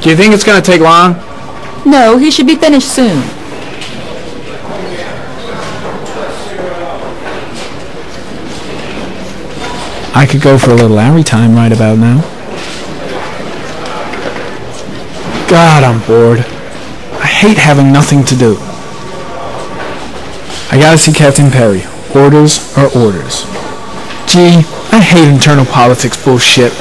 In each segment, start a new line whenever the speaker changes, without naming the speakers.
Do you think it's gonna take long?
No, he should be finished soon.
I could go for a little Larry time right about now. God, I'm bored. I hate having nothing to do. I gotta see Captain Perry. Orders are orders. Gee, I hate internal politics bullshit.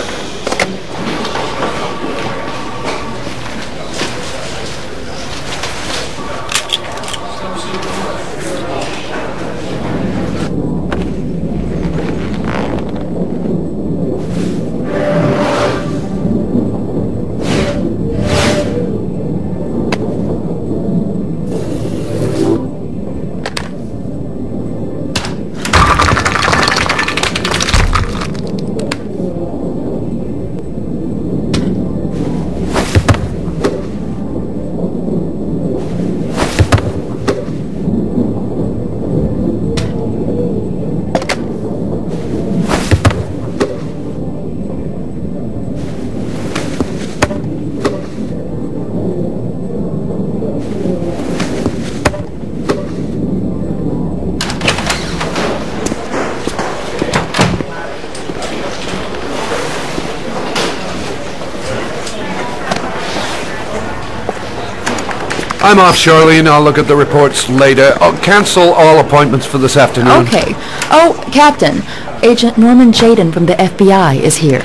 I'm off, Charlene. I'll look at the reports later. I'll cancel all appointments for this afternoon.
Okay. Oh, Captain, Agent Norman Jayden from the FBI is here.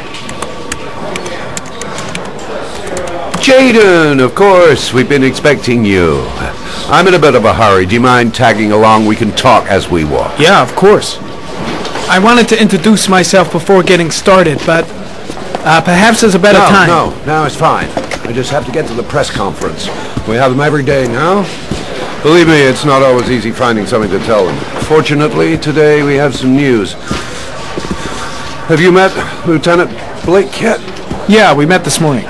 Jayden, of course. We've been expecting you. I'm in a bit of a hurry. Do you mind tagging along? We can talk as we walk.
Yeah, of course. I wanted to introduce myself before getting started, but perhaps there's a better time.
No, it's fine. I just have to get to the press conference. We have them every day now. Believe me, it's not always easy finding something to tell them. Fortunately, today we have some news. Have you met Lieutenant Blake yet?
Yeah, we met this morning.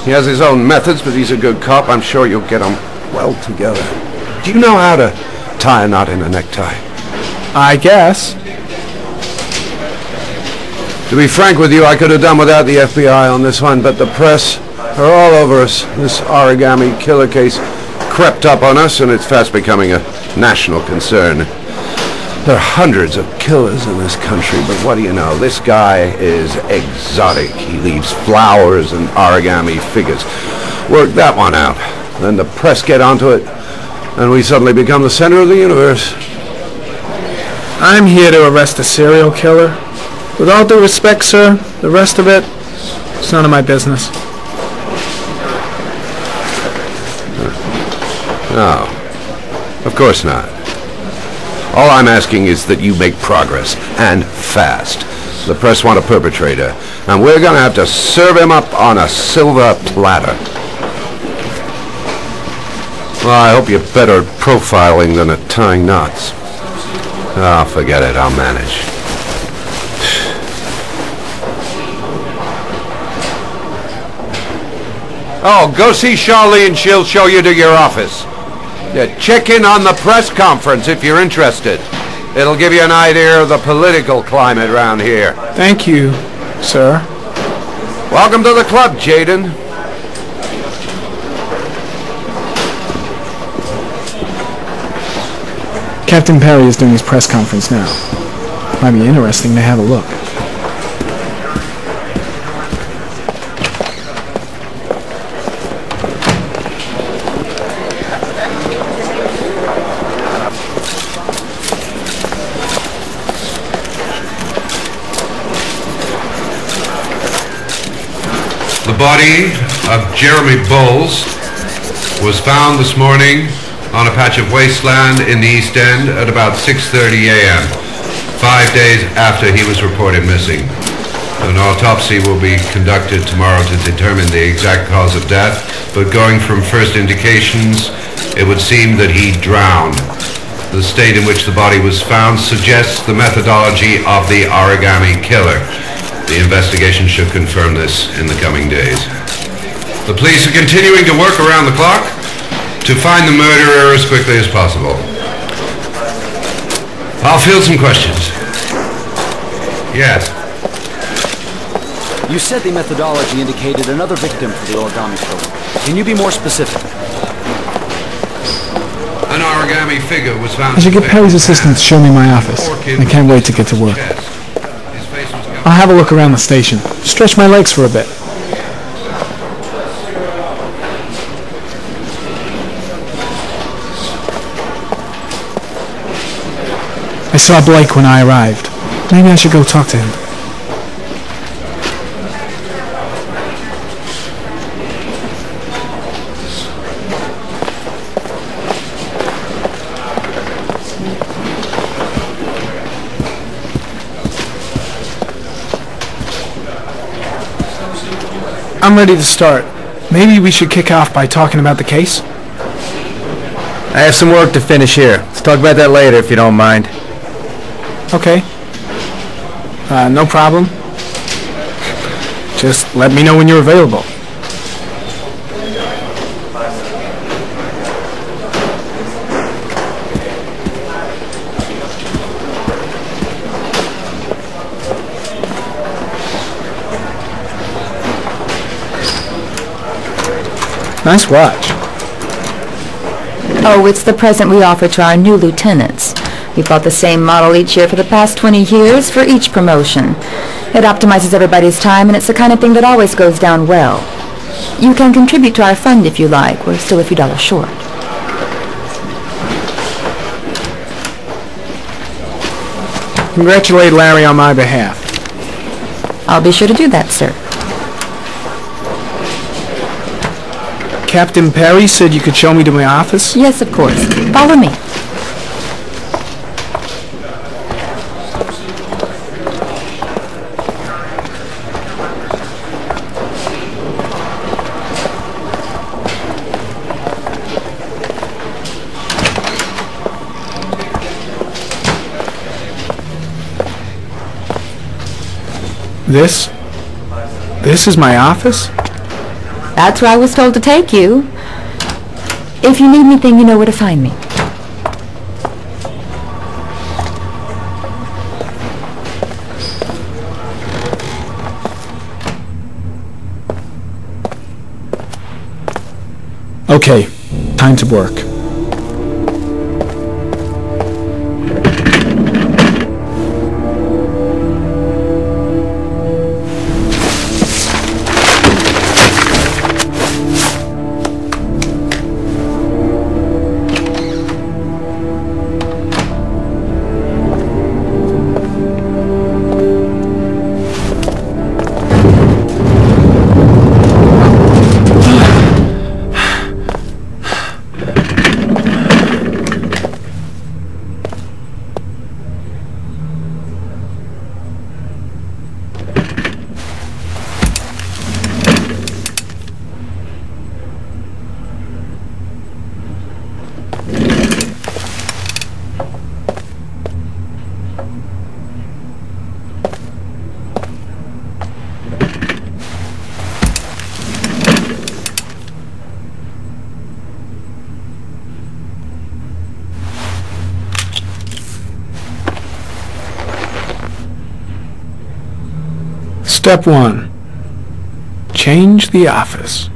He has his own methods, but he's a good cop. I'm sure you'll get on well together. Do you know how to tie a knot in a necktie?
I guess.
To be frank with you, I could have done without the FBI on this one, but the press are all over us. This Origami Killer case crept up on us, and it's fast becoming a national concern. There are hundreds of killers in this country, but what do you know? This guy is exotic. He leaves flowers and origami figures. Work that one out. Then the press get onto it, and we suddenly become the center of the universe.
I'm here to arrest a serial killer. With all due respect, sir, the rest of it, it's none of my business.
No, of course not. All I'm asking is that you make progress, and fast. The press want a perpetrator, and we're gonna have to serve him up on a silver platter. Well, I hope you're better at profiling than at tying knots. Oh, forget it, I'll manage. Oh, go see Charlene. She'll show you to your office. Yeah, check in on the press conference if you're interested. It'll give you an idea of the political climate around here.
Thank you, sir.
Welcome to the club, Jayden.
Captain Perry is doing his press conference now. Might be interesting to have a look.
The body of Jeremy Bowles was found this morning on a patch of wasteland in the East End at about 6:30 a.m., 5 days after he was reported missing. An autopsy will be conducted tomorrow to determine the exact cause of death, but going from first indications, it would seem that he drowned. The state in which the body was found suggests the methodology of the Origami Killer. The investigation should confirm this in the coming days. The police are continuing to work around the clock to find the murderer as quickly as possible. I'll field some questions. Yes.
You said the methodology indicated another victim for the Origami Killer. Can you be more specific?
An origami figure was found.
I should get Perry's assistant to show me my office. I can't wait to get to work. I'll have a look around the station. Stretch my legs for a bit. I saw Blake when I arrived. Maybe I should go talk to him. I'm ready to start. Maybe we should kick off by talking about the case?
I have some work to finish here. Let's talk about that later if you don't mind.
Okay. No problem. Just let me know when you're available. Nice watch.
Oh, it's the present we offer to our new lieutenants. We bought the same model each year for the past 20 years for each promotion. It optimizes everybody's time, and it's the kind of thing that always goes down well. You can contribute to our fund if you like. We're still a few dollars short.
Congratulate Larry on my behalf.
I'll be sure to do that, sir.
Captain Perry said you could show me to my office?
Yes, of course. Follow me.
This is my office?
That's where I was told to take you. If you need anything, you know where to find me.
Okay, time to work. Step 1. Change the office.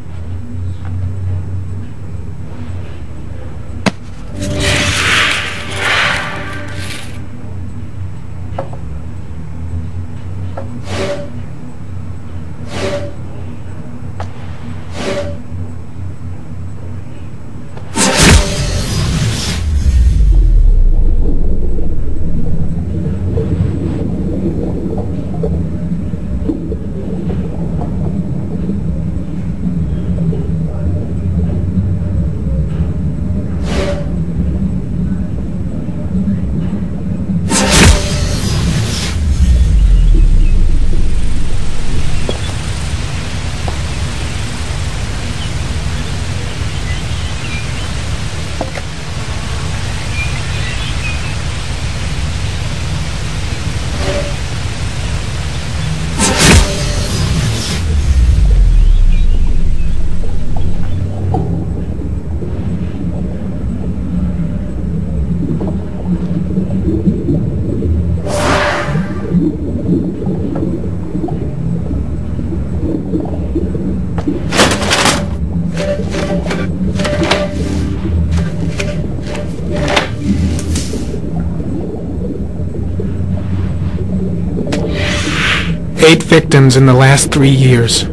8 victims in the last 3 years.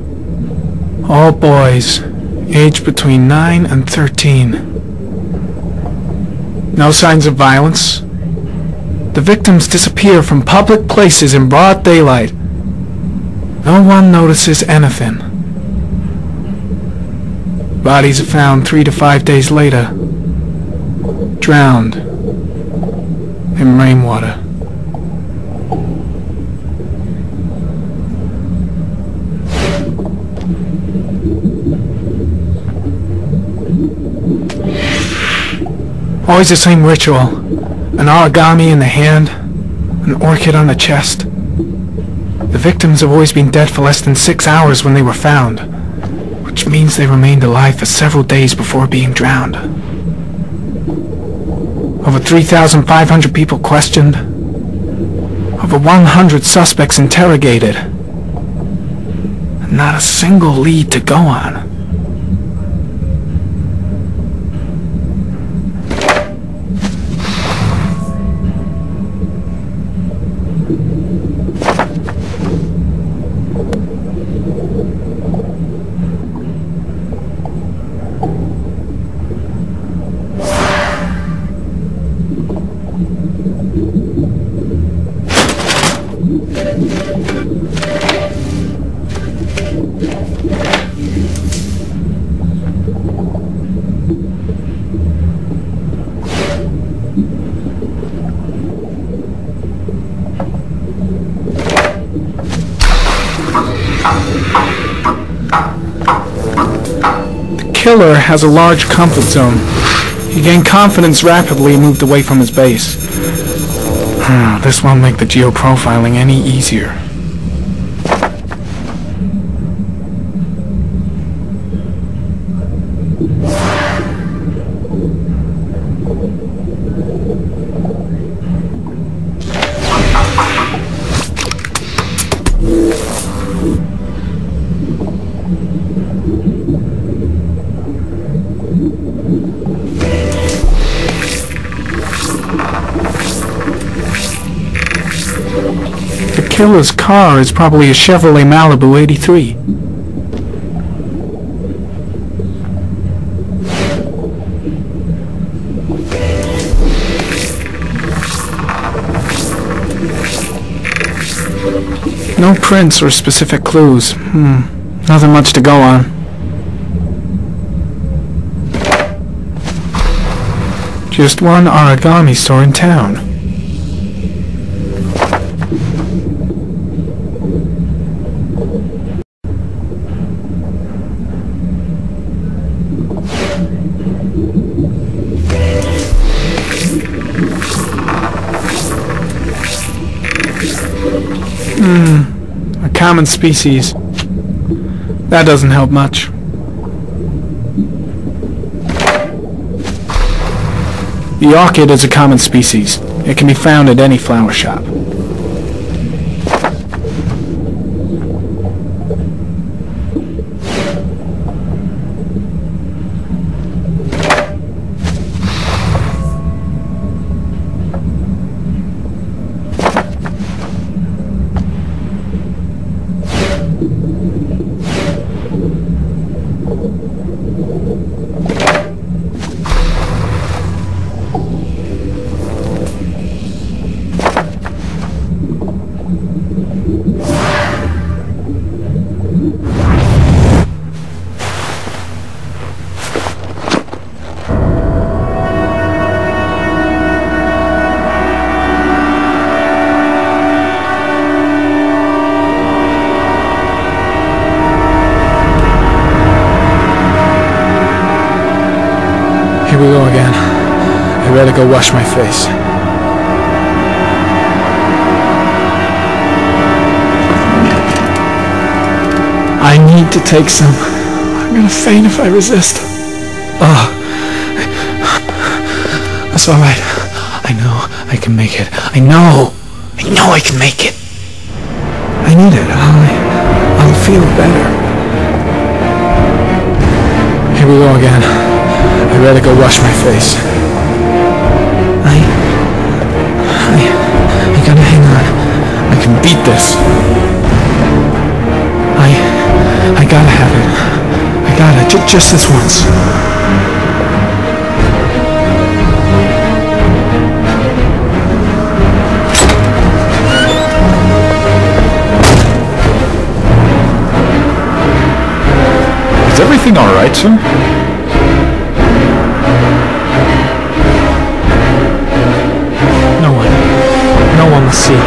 All boys, aged between 9 and 13. No signs of violence. The victims disappear from public places in broad daylight. No one notices anything. Bodies are found 3 to 5 days later, drowned in rainwater. Always the same ritual. An origami in the hand, an orchid on the chest. The victims have always been dead for less than 6 hours when they were found, which means they remained alive for several days before being drowned. Over 3,500 people questioned. Over 100 suspects interrogated. And not a single lead to go on. The killer has a large comfort zone. He gained confidence rapidly and moved away from his base. This won't make the geoprofiling any easier. The killer's car is probably a Chevrolet Malibu 83. No prints or specific clues. Nothing much to go on. Just one origami store in town. A common species. That doesn't help much. The orchid is a common species. It can be found at any flower shop. Here we go again. I better go wash my face. I need to take some. I'm gonna faint if I resist. Oh. That's alright. I know I can make it. I know I can make it. I need it. I'll feel better. Here we go again. I better go wash my face. I gotta hang on. I can beat this. Just this once.
Is everything all right, sir?
No one will see.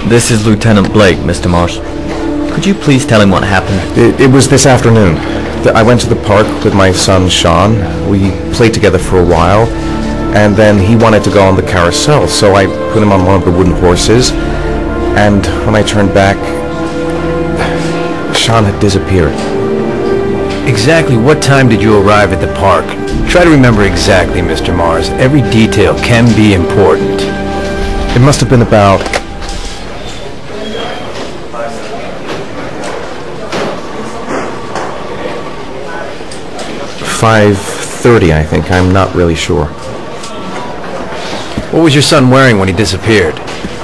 This is Lieutenant Blake, Mr. Marsh. Could you please tell him what happened?
It was this afternoon. I went to the park with my son, Sean. We played together for a while, and then he wanted to go on the carousel, so I put him on one of the wooden horses, and when I turned back, Sean had disappeared.
Exactly what time did you arrive at the park? Try to remember exactly, Mr. Mars. Every detail can be important.
It must have been about 5:30, I think. I'm not really sure.
What was your son wearing when he disappeared?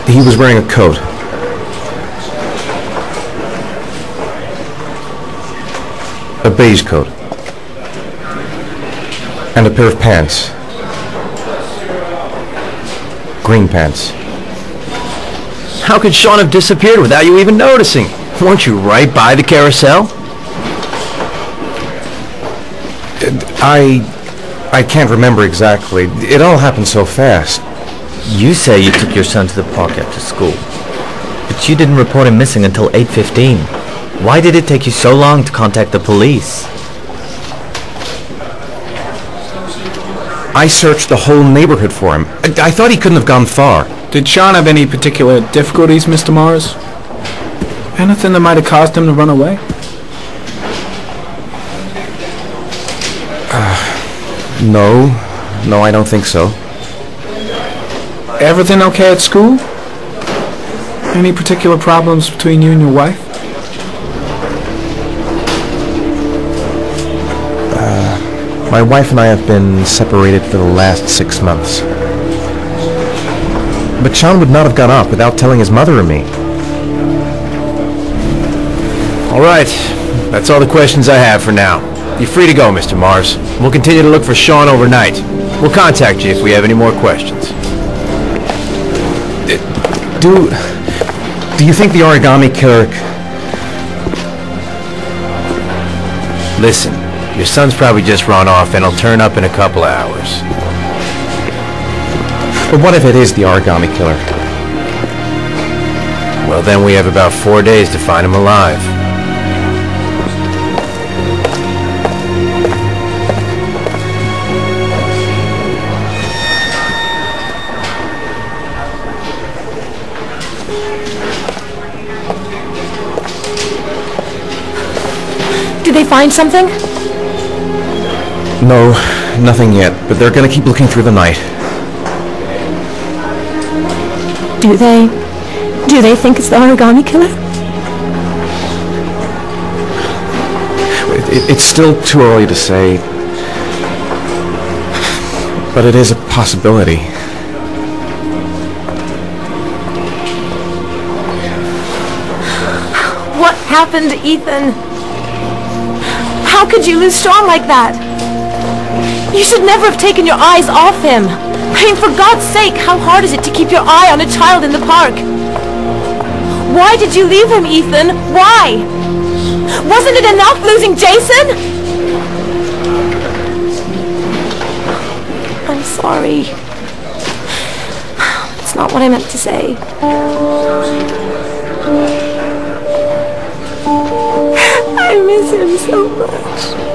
He was wearing a coat. A beige coat. And a pair of pants. Green pants.
How could Sean have disappeared without you even noticing? Weren't you right by the carousel?
I can't remember exactly. It all happened so fast.
You say you took your son to the park after school, but you didn't report him missing until 8:15. Why did it take you so long to contact the police?
I searched the whole neighborhood for him. I thought he couldn't have gone far.
Did Sean have any particular difficulties, Mr. Mars? Anything that might have caused him to run away?
No, I don't think so.
Everything okay at school? Any particular problems between you and your wife?
My wife and I have been separated for the last 6 months. But Sean would not have gone off without telling his mother or me.
All right, that's all the questions I have for now. You're free to go, Mr. Mars. We'll continue to look for Sean overnight. We'll contact you if we have any more questions.
Do you think the Origami Killer...
Listen, your son's probably just run off and he'll turn up in a couple of hours.
But what if it is the Origami Killer?
Well, then we have about 4 days to find him alive.
Did they find something?
No, nothing yet, but they're gonna keep looking through the night.
Do they think it's the Origami Killer?
It's still too early to say, but it is a possibility.
What happened, Ethan? How could you lose Sean like that? You should never have taken your eyes off him. I mean, for God's sake, how hard is it to keep your eye on a child in the park? Why did you leave him, Ethan? Why? Wasn't it enough losing Jason? I'm sorry. It's not what I meant to say. I miss him so much.